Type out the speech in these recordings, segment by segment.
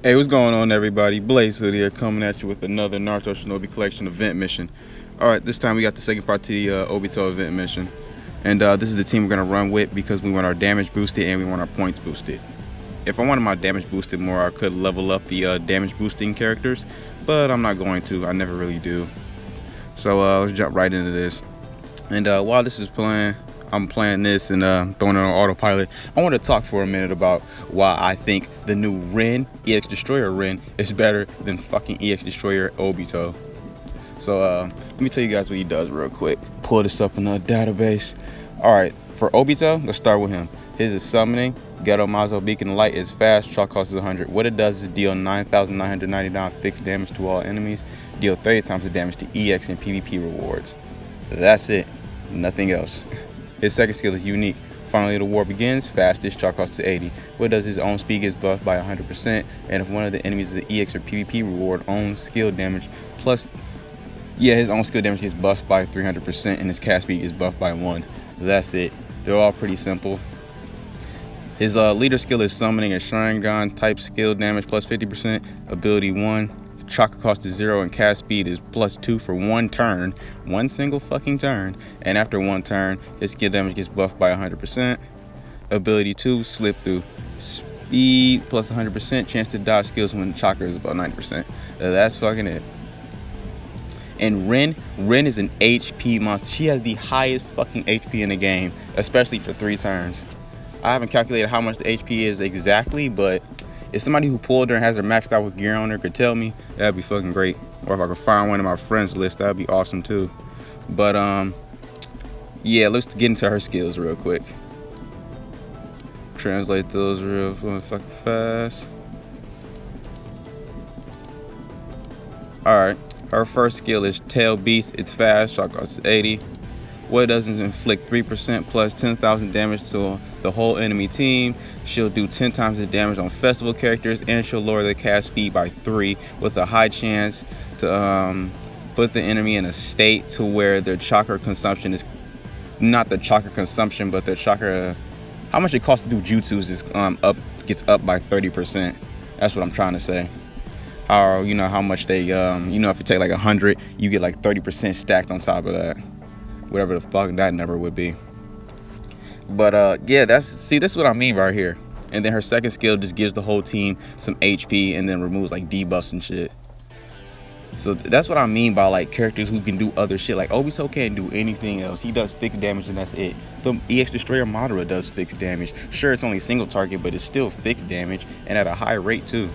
Hey, what's going on, everybody? BlazeHood here, coming at you with another Naruto Shinobi collection event mission. Alright, this time we got the second part to the OBITO event mission. And this is the team we're going to run with because we want our damage boosted and we want our points boosted. If I wanted my damage boosted more, I could level up the damage boosting characters, but I'm not going to. I never really do. So let's jump right into this. And while this is playing, I'm playing this and throwing it on autopilot. I want to talk for a minute about why I think the new RIN, EX Destroyer RIN, is better than fucking EX Destroyer Obito. So let me tell you guys what he does real quick. Pull this up in the database. Alright, for Obito, let's start with him. His is summoning. Ghetto Mazo Beacon Light is fast. Chalk cost is 100. What it does is deal 9,999 fixed damage to all enemies. Deal 30 times the damage to EX and PvP rewards. That's it. Nothing else. His second skill is unique. Finally, the war begins. Fastest, chalk cost to 80. What does his own speed gets buffed by 100%, and if one of the enemies is an EX or PvP reward, own skill damage plus, his own skill damage gets buffed by 300%, and his cast speed is buffed by 1. That's it. They're all pretty simple. His leader skill is summoning a Sharingan type skill damage plus 50%. Ability 1. Chakra cost is 0 and cast speed is +2 for 1 turn, 1 single fucking turn, and after 1 turn his skill damage gets buffed by 100%. Ability 2, slip through, speed plus 100%, chance to dodge skills when chakra is about 90%. That's fucking it. And Rin is an HP monster. She has the highest fucking HP in the game, especially for 3 turns. I haven't calculated how much the HP is exactly, but if somebody who pulled her and has her maxed out with gear on her could tell me, that'd be fucking great. Or if I could find one in my friends list, that'd be awesome too. But yeah, let's get into her skills real quick. Translate those real fucking fast. Alright, her first skill is Tail Beast. It's fast, shot cost is 80. What it does is inflict 3% plus 10,000 damage to the whole enemy team. She'll do 10 times the damage on festival characters, and she'll lower the cast speed by 3 with a high chance to put the enemy in a state to where their chakra consumption is not the chakra consumption, but their chakra, how much it costs to do jutsus is gets up by 30%. That's what I'm trying to say. How, you know, how much they you know, if you take like 100, you get like 30% stacked on top of that. Whatever the fuck that number would be. But yeah, this is what I mean right here. And then her second skill just gives the whole team some HP and then removes like debuffs and shit. So that's what I mean by like characters who can do other shit. Like Obito can't do anything else. He does fixed damage and that's it. The EX Destroyer Madara does fixed damage. Sure, it's only single target, but it's still fixed damage and at a high rate too.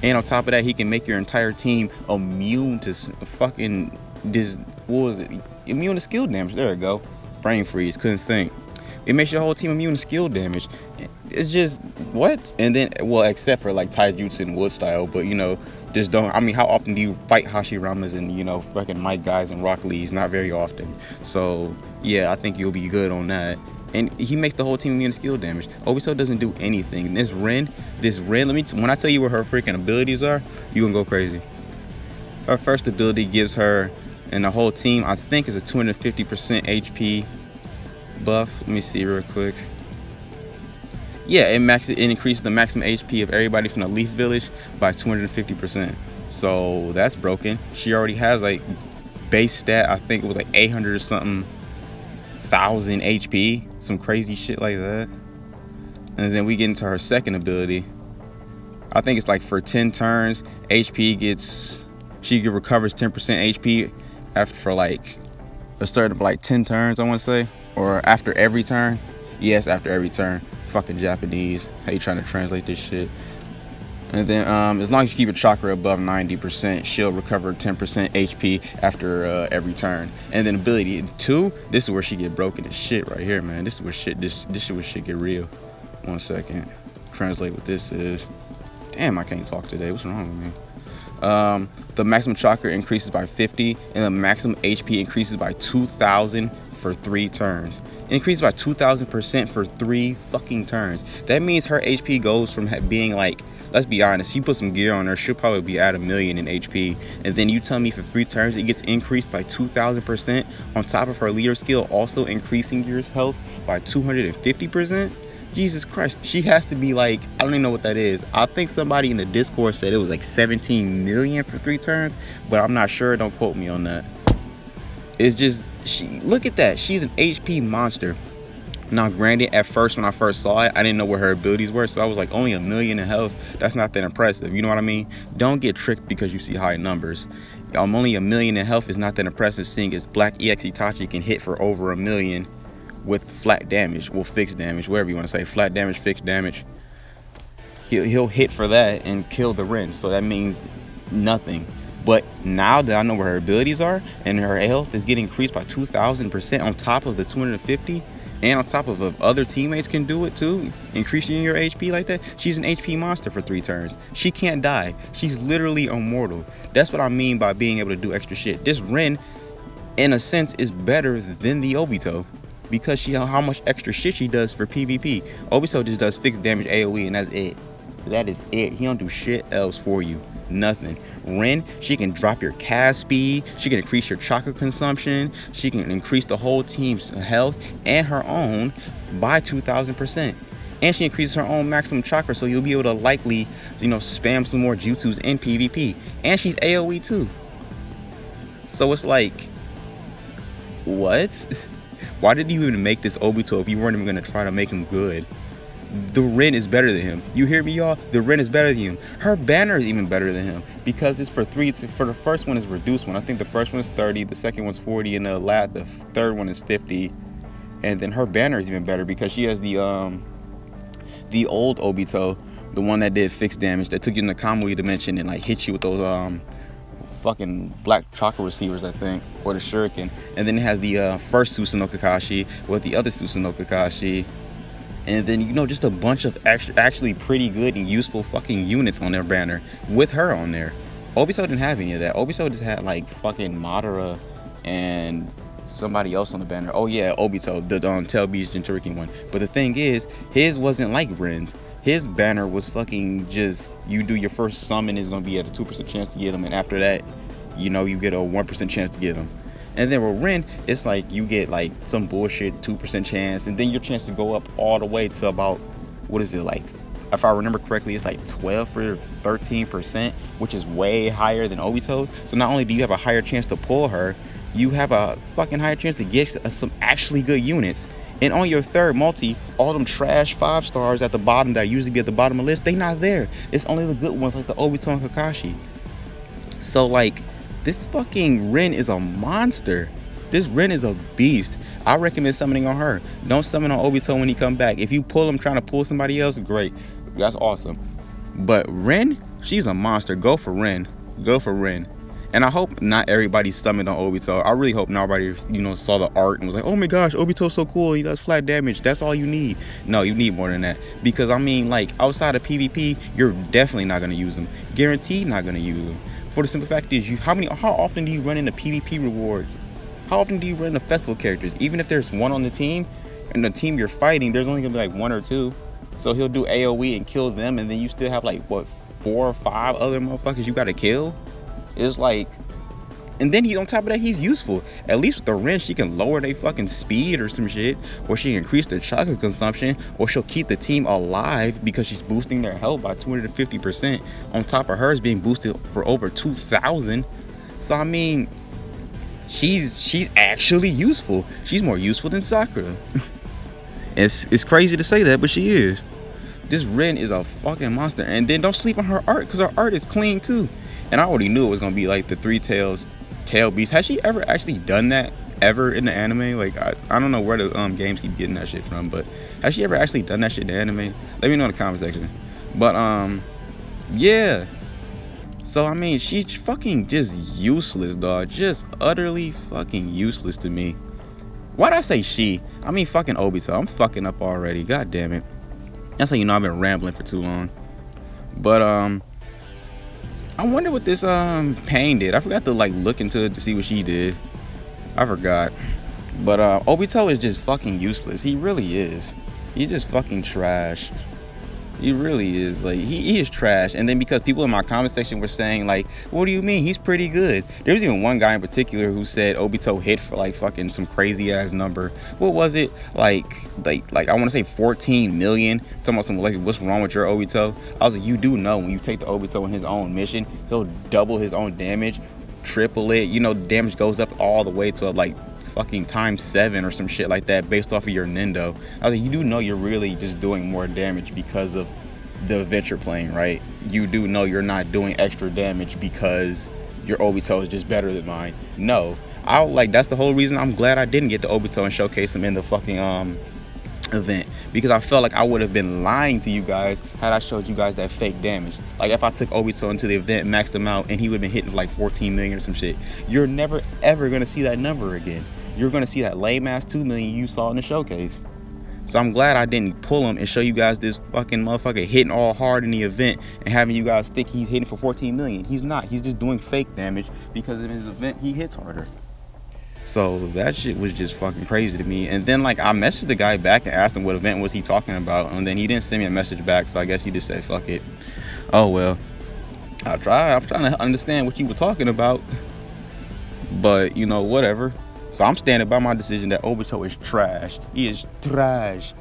And on top of that, he can make your entire team immune to fucking this, what was it? Immune to skill damage. There we go. Brain freeze. Couldn't think. It makes your whole team immune to skill damage. It's just what? And then, well, except for like taijutsu and wood style, but you know, just don't. I mean, how often do you fight Hashiramas and, you know, fucking Might Guys and Rock Lees? Not very often. So yeah, I think you'll be good on that. And he makes the whole team immune to skill damage. Obito doesn't do anything. This Rin, when I tell you what her freaking abilities are, you gonna go crazy. Her first ability gives her and the whole team, I think, is a 250% HP buff. Let me see real quick. Yeah, it increases the maximum HP of everybody from the Leaf Village by 250%. So that's broken. She already has like base stat, I think it was like 800 or something thousand HP, some crazy shit like that. And then we get into her second ability. I think it's like for 10 turns, she recovers 10% HP after like a start of like 10 turns, I want to say, or after every turn. Yes, after every turn. Fucking Japanese. How you trying to translate this shit? And then as long as you keep your chakra above 90%, she'll recover 10% HP after every turn. And then ability 2, this is where she get broken as shit right here, man. This is where shit, this is where shit get real. 1 second. Translate what this is. Damn, I can't talk today. What's wrong with me? The maximum chakra increases by 50 and the maximum HP increases by 2,000 for 3 turns. It increases by 2,000% for 3 fucking turns. That means her HP goes from being like, let's be honest, you put some gear on her, she'll probably be at 1,000,000 in HP. And then you tell me for 3 turns it gets increased by 2,000% on top of her leader skill also increasing your health by 250%? Jesus Christ, she has to be like, I don't even know what that is. I think somebody in the Discord said it was like 17 million for 3 turns, but I'm not sure. Don't quote me on that. It's just, look at that. She's an HP monster. Now, granted, at first when I first saw it, I didn't know what her abilities were, so I was like, only 1 million in health. That's not that impressive. You know what I mean? Don't get tricked because you see high numbers. Only 1 million in health is not that impressive, seeing as Black EX Itachi can hit for over 1 million with flat damage, well, fixed damage, whatever you want to say, flat damage, fixed damage. He'll hit for that and kill the RIN, so that means nothing. But now that I know where her abilities are and her health is getting increased by 2,000% on top of the 250, and on top of other teammates can do it too, increasing your HP like that. She's an HP monster for 3 turns. She can't die. She's literally immortal. That's what I mean by being able to do extra shit. This RIN, in a sense, is better than the Obito because how much extra shit she does for PvP. Obito just does fixed damage AoE and that's it. That is it. He don't do shit else for you. Nothing. RIN, she can drop your cast speed, she can increase your chakra consumption, she can increase the whole team's health and her own by 2,000%. And she increases her own maximum chakra, so you'll be able to likely, you know, spam some more jutsus in PvP. And she's AoE too. So it's like, what? Why did you even make this Obito if you weren't even gonna try to make him good? The RIN is better than him. You hear me, y'all? The RIN is better than him. Her banner is even better than him because it's for 3. For the first one is reduced one. I think the first one is 30, the second one's 40, and the third one is 50. And then her banner is even better because she has the old Obito, the one that did fixed damage, that took you in the Kamui dimension and like hit you with those fucking black chakra receivers, I think, or the shuriken. And then it has the first Susanoo Kakashi with the other Susanoo Kakashi. And then, you know, just a bunch of actually pretty good and useful fucking units on their banner with her on there. Obito didn't have any of that. Obito just had like fucking Madara and somebody else on the banner. Oh yeah, Obito, the TOBI's Jinchuriki one. But the thing is, his wasn't like RIN's. His banner was fucking just, you do your first summon is gonna be at a 2% chance to get him, and after that, you know, you get a 1% chance to get him. And then with RIN, it's like you get like some bullshit 2% chance, and then your chances go up all the way to about, what is it, like, if I remember correctly, it's like 12 or 13%, which is way higher than Obito. So not only do you have a higher chance to pull her, you have a fucking higher chance to get some actually good units. And on your third multi, all them trash 5 stars at the bottom that usually be at the bottom of the list, they not there. It's only the good ones like the Obito and Kakashi. So like, this fucking RIN is a monster. This RIN is a beast. I recommend summoning on her. Don't summon on Obito when he come back. If you pull him trying to pull somebody else, great. That's awesome. But RIN, she's a monster. Go for RIN. Go for RIN. And I hope not everybody summoned on Obito. I really hope nobody, you know, saw the art and was like, oh my gosh, Obito's so cool. He does flat damage. That's all you need. No, you need more than that. Because I mean, like, outside of PvP, you're definitely not going to use him. Guaranteed not going to use him. For the simple fact is, how often do you run into PvP rewards? How often do you run into festival characters? Even if there's one on the team, and the team you're fighting, there's only gonna be like 1 or 2. So he'll do AoE and kill them, and then you still have like, what, 4 or 5 other motherfuckers you gotta kill? It's like, and then on top of that, he's useful. At least with the RIN, she can lower their fucking speed or some shit, or she can increase their chakra consumption, or she'll keep the team alive because she's boosting their health by 250%. On top of hers being boosted for over 2,000. So I mean, she's actually useful. She's more useful than Sakura. It's crazy to say that, but she is. This RIN is a fucking monster. And then don't sleep on her art, because her art is clean too. And I already knew it was gonna be like the 3 tails tail beast. Has she ever actually done that ever in the anime? Like, I don't know where the games keep getting that shit from, but has she ever actually done that shit in the anime? Let me know in the comment section. But yeah, so I mean, she's fucking just useless, dog. Just utterly fucking useless to me. Why'd I say she? I mean fucking Obito. I'm fucking up already. God damn it. That's how you know I've been rambling for too long. But I wonder what this Pain did. I forgot to like look into it to see what she did. I forgot. But Obito is just fucking useless. He really is. He's just fucking trash. He really is. Like, he is trash. And then because people in my comment section were saying, like, what do you mean? He's pretty good. There was even one guy in particular who said Obito hit for like fucking some crazy ass number. What was it? Like I want to say 14 million. Talking about some, like, what's wrong with your Obito? I was like, you do know when you take the Obito in his own mission, he'll double his own damage, triple it. You know, damage goes up all the way to like fucking ×7 or some shit like that based off of your Nindo. I was like, you do know you're really just doing more damage because of the event you're playing, right? You do know you're not doing extra damage because your Obito is just better than mine. No, that's the whole reason I'm glad I didn't get the Obito and showcase him in the fucking event, because I felt like I would have been lying to you guys had I showed you guys that fake damage. Like if I took Obito into the event, maxed him out, and he would have been hitting like 14 million or some shit, you're never ever gonna see that number again. You're gonna see that lame ass 2 million you saw in the showcase. So I'm glad I didn't pull him and show you guys this fucking motherfucker hitting all hard in the event and having you guys think he's hitting for 14 million. He's not. He's just doing fake damage because in his event he hits harder. So that shit was just fucking crazy to me. And then like I messaged the guy back and asked him what event was he talking about, and then he didn't send me a message back, so I guess he just said fuck it. Oh well. I'm trying to understand what you were talking about, but you know, whatever. So I'm standing by my decision that Obito is trash. He is trash.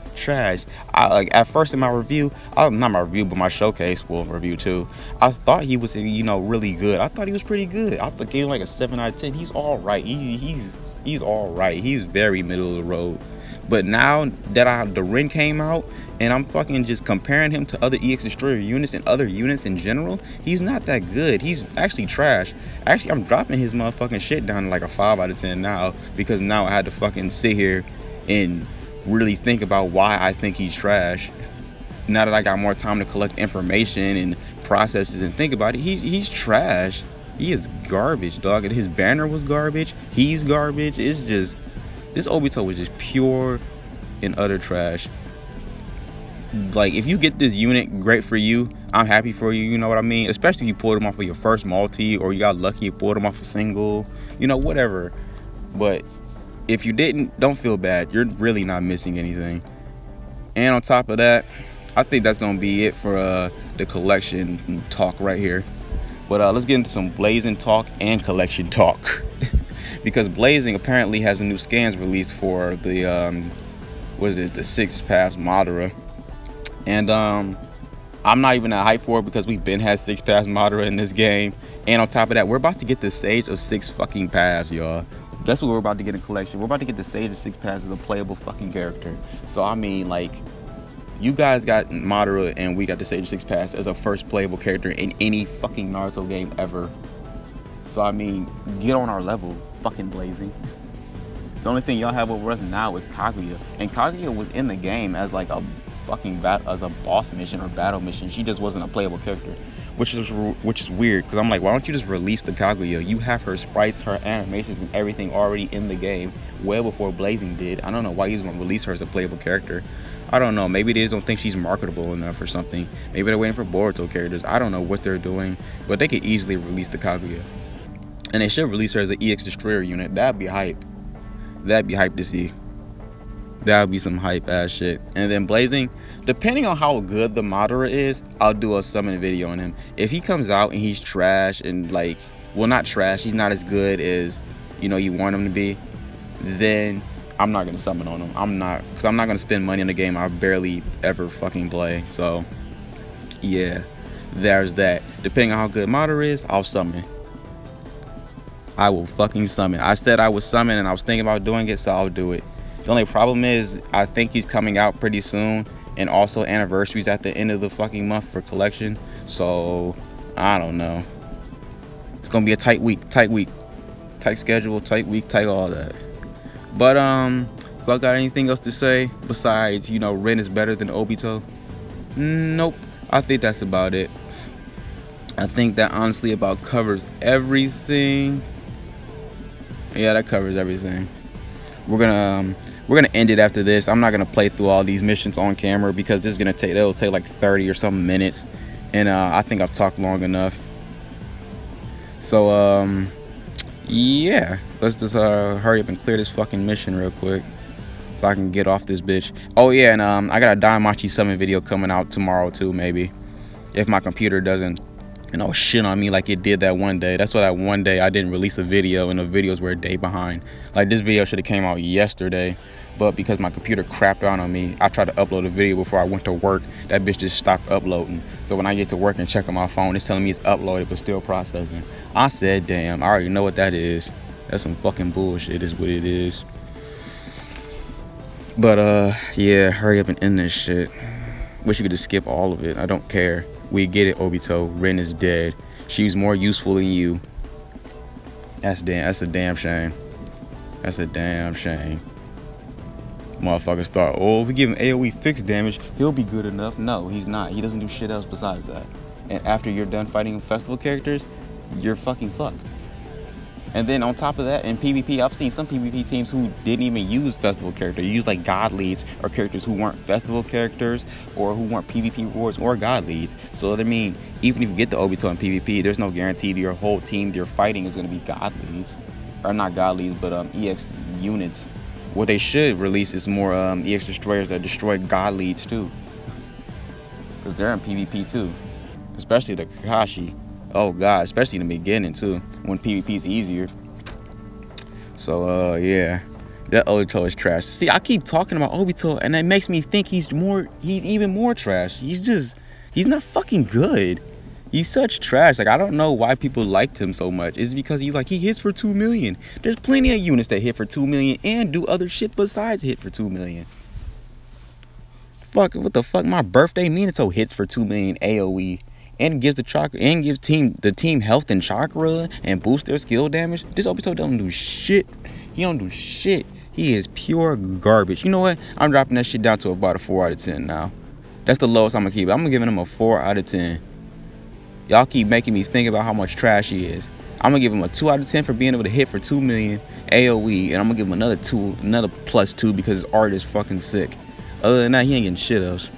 Like at first in my review, not my review but my showcase, well, review too, I thought he was, you know, really good. I thought he was pretty good. I gave him like a 7 out of 10. He's all right. He's all right. He's very middle of the road. But now that the RIN came out and I'm fucking just comparing him to other EX Destroyer units and other units in general, he's not that good. He's actually trash. Actually, I'm dropping his motherfucking shit down to like a 5 out of 10 now, because now I had to fucking sit here and really think about why I think he's trash. Now that I got more time to collect information and processes and think about it, he's trash. He is garbage, dog. And his banner was garbage. He's garbage. It's just, this Obito was just pure and utter trash. Like, if you get this unit, great for you. I'm happy for you, you know what I mean? Especially if you pulled him off of your first multi, or you got lucky you pulled him off a single, you know, whatever. But if you didn't, don't feel bad. You're really not missing anything. And on top of that, I think that's gonna be it for the collection talk right here. But let's get into some Blazing talk and collection talk. Because Blazing apparently has a new scans released for the what is it, the 6 paths Madara. And I'm not even that hyped for it, because we've been had 6 paths Madara in this game. And on top of that, we're about to get the Sage of 6 fucking paths, y'all. That's what we're about to get in collection. We're about to get the Sage of 6 paths as a playable fucking character. So I mean, like, you guys got Madara and we got the Sage of 6 paths as a first playable character in any fucking Naruto game ever. So I mean, get on our level, fucking Blazing. The only thing y'all have over us now is Kaguya, and Kaguya was in the game as like a fucking as a boss mission or battle mission. She just wasn't a playable character, which is weird, because I'm like, why don't you just release the Kaguya? You have her sprites, her animations, and everything already in the game well before Blazing did. I don't know why you just want to release her as a playable character. I don't know, maybe they just don't think she's marketable enough or something. Maybe they're waiting for Boruto characters. I don't know what they're doing, but they could easily release the Kaguya. And they should release her as an EX Destroyer unit. That'd be hype. That'd be hype to see. That would be some hype ass shit. And then Blazing, depending on how good the Madara is, I'll do a summon video on him. If he comes out and he's trash and like, well, not trash, he's not as good as, you know, you want him to be, then I'm not gonna summon on him. I'm not, because I'm not gonna spend money on the game I barely ever fucking play. So yeah, there's that. Depending on how good Madara is, I'll summon. I will fucking summon. I said I would summon, and I was thinking about doing it, so I'll do it. The only problem is I think he's coming out pretty soon, and also anniversaries at the end of the fucking month for collection. So I don't know. It's gonna be a tight week, tight schedule, tight week, tight all that. But do I got anything else to say besides, you know, RIN is better than Obito? Nope. I think that's about it. I think that honestly about covers everything. Yeah, that covers everything. We're gonna end it after this. I'm not gonna play through all these missions on camera, because this is gonna take, it'll take like 30 or something minutes, and I think I've talked long enough. So yeah, let's just hurry up and clear this fucking mission real quick. so I can get off this bitch. Oh yeah, and I got a Daimachi Summon video coming out tomorrow too, maybe, if my computer doesn't, you know, shit on me like it did that one day. That's why that one day I didn't release a video, and the videos were a day behind. Like, this video should have came out yesterday, but because my computer crapped out on me, I tried to upload a video before I went to work. That bitch just stopped uploading. So when I get to work and check on my phone, it's telling me it's uploaded but still processing. I said, damn, I already know what that is. That's some fucking bullshit is what it is. But yeah, hurry up and end this shit. Wish you could just skip all of it. I don't care. We get it, Obito. Rin is dead. She's more useful than you. That's a damn shame. That's a damn shame. Motherfuckers thought, oh, if we give him AoE fixed damage, he'll be good enough. No, he's not. He doesn't do shit else besides that. And after you're done fighting festival characters, you're fucking fucked. And then on top of that, in PvP, I've seen some PvP teams who didn't even use festival characters. You use like god leads or characters who weren't festival characters or who weren't PvP rewards or god leads. So I mean, even if you get the Obito in PvP, there's no guarantee that your whole team you're fighting is going to be god leads. Or not god leads, but EX units. What they should release is more EX destroyers that destroy god leads too. Because they're in PvP too. Especially the Kakashi. Oh god, especially in the beginning too, when PvP is easier. So yeah, that Obito is trash. See, I keep talking about Obito and that makes me think he's even more trash. He's not fucking good. He's such trash. Like, I don't know why people liked him so much. It's because he hits for 2 million. There's plenty of units that hit for 2 million and do other shit besides hit for 2 million. Fuck, what the fuck? My birthday Minato hits for 2 million AoE. And gives the team health and chakra and boosts their skill damage. This Obito don't do shit. He don't do shit. He is pure garbage. You know what? I'm dropping that shit down to about a 4 out of 10 now. That's the lowest I'm gonna keep. I'm giving him a 4 out of 10. Y'all keep making me think about how much trash he is. I'm gonna give him a 2 out of 10 for being able to hit for 2 million AoE, and I'm gonna give him another +2 because his art is fucking sick. Other than that, he ain't getting shit else.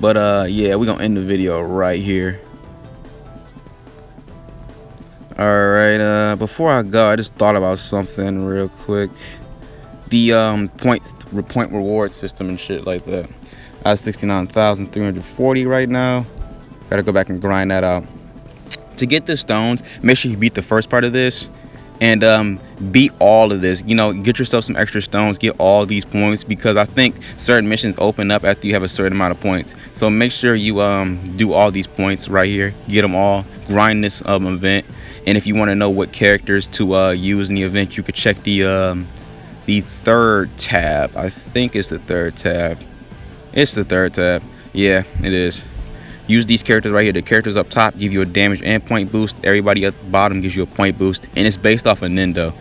But yeah, we're gonna end the video right here. Alright, before I go, I just thought about something real quick. The point reward system and shit like that. I have 69,340 right now. Gotta go back and grind that out. To get the stones, make sure you beat the first part of this. And beat all of this. You know, get yourself some extra stones, get all these points, because I think certain missions open up after you have a certain amount of points. So make sure you do all these points right here, get them all, grind this event. And if you want to know what characters to use in the event, you could check the third tab. I think it's the third tab. It's the third tab. Yeah, it is. Use these characters right here. The characters up top give you a damage and point boost. Everybody at the bottom gives you a point boost. And it's based off of Nendo.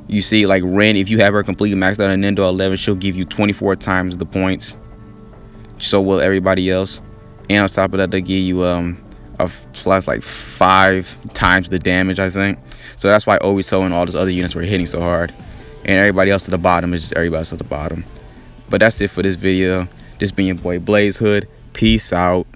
You see, like Rin, if you have her completely maxed out on Nendo 11, she'll give you 24 times the points. So will everybody else. And on top of that, they'll give you a plus like 5 times the damage, I think. So that's why Obito and all those other units were hitting so hard. And everybody else at the bottom is just everybody else at the bottom. But that's it for this video. This being your boy BlazeHood. Peace out.